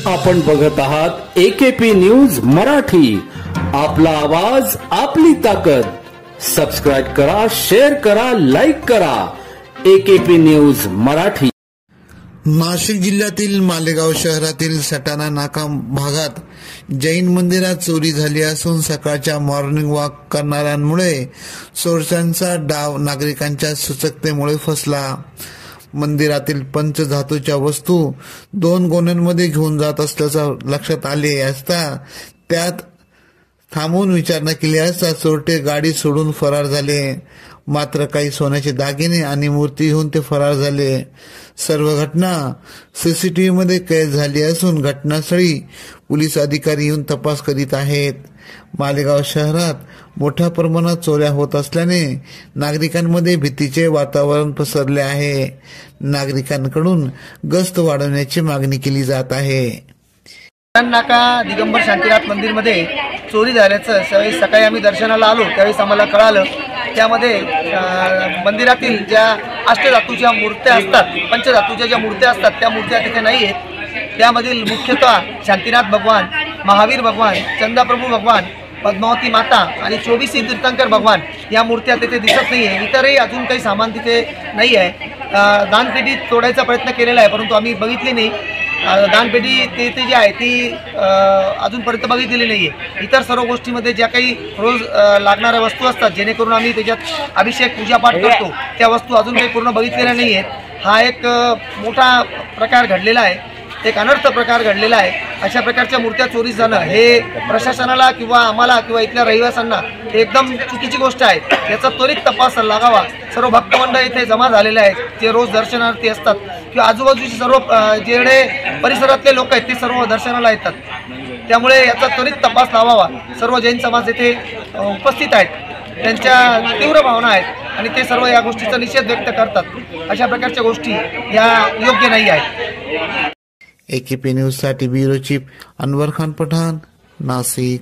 आपण बघत आहात एकेपी न्यूज मराठी। आपला आवाज आपली ताकद। सबस्क्राइब करा, शेअर करा, लाईक करा। AKP news Marathi. नाशिक जिल्ह्यातील मालेगाव शहरातील सटाणा नाका भागात जैन मंदिरात चोरी झाली असून सकाळच्या मॉर्निंग वॉक करणाऱ्यांमुळे चोरट्यांचा डाव नागरिकांच्या सूचकतेमुळे फसला। मंदिरातील पंचधातूच्या वस्तू 2 गोण्यांमध्ये घेऊन जात असल्याचं लक्षात आले असता त्यात थांबून विचारणा केली असता चोरटे गाडी सोडून फरार झाले। मात्र काही सोन्याचे दागिने आणि मूर्ती घेऊन ते फरार झाले। सर्व घटना सीसीटीव्ही मध्ये कैद झाली असून घटनास्थळी पोलीस अधिकारी येऊन तपास करीत आहेत। मालेगाव शहरात मोठ्या प्रमाणात चोऱ्या होत असल्याने नागरिकांमध्ये भीतीचे वातावरण पसरले आहे। नागरिकांकडून गस्त वाढवण्याची मागणी केली जात आहे। नाका दिगंबर शांतीनाथ मंदिर मध्ये चोरी झाल्याचं सकाळी आम्ही दर्शनाला आलो त्यावेळेस आम्हाला कळालं। त्यामध्ये मंदिरातील ज्या अष्टधातूच्या मूर्त्या असतात, पंचधातूच्या ज्या मूर्त्या असतात त्या मूर्त्या तिथे नाही आहेत। त्यामधील मुख्यतः शांतीनाथ भगवान, महावीर भगवान, चंदाप्रभू भगवान, पद्मावती माता आणि 24 तीर्थंकर भगवान या मूर्त्या तिथे दिसत नाही आहे। इतरही अजून काही सामान तिथे नाही आहे। दानपेटी तोडायचा प्रयत्न केलेला आहे परंतु आम्ही बघितली नाही। दानपेटी तिथे जी आहे ती अजूनपर्यंत बघितलेली नाही आहे। इतर सर्व गोष्टीमध्ये ज्या काही रोज लागणाऱ्या वस्तू असतात जेणेकरून आम्ही त्याच्यात अभिषेक पूजापाठ करतो त्या वस्तू अजून काही पूर्ण बघितलेल्या नाही आहेत। हा एक मोठा प्रकार घडलेला आहे, एक अनर्थ प्रकार घडलेला आहे। अशा प्रकारच्या मूर्त्या चोरी जाणं हे प्रशासनाला किंवा आम्हाला किंवा इथल्या रहिवाशांना एकदम चुकीची गोष्ट आहे। याचा त्वरित तपास लागावा। सर्व भक्तमंडळ इथे जमा झालेले आहेत, जे रोज दर्शनार्थी असतात किंवा आजूबाजूचे सर्व जेवढे परिसरातले लोक आहेत ते सर्व दर्शनाला येतात। त्यामुळे याचा त्वरित तपास लावावा। सर्व जैन समाज येथे उपस्थित आहेत, त्यांच्या तीव्र भावना आहेत आणि ते सर्व या गोष्टीचा निषेध व्यक्त करतात। अशा प्रकारच्या गोष्टी या योग्य नाही आहेत। एकेपी न्यूज साठी ब्युरो चीफ अनवर खान पठाण, नाशिक।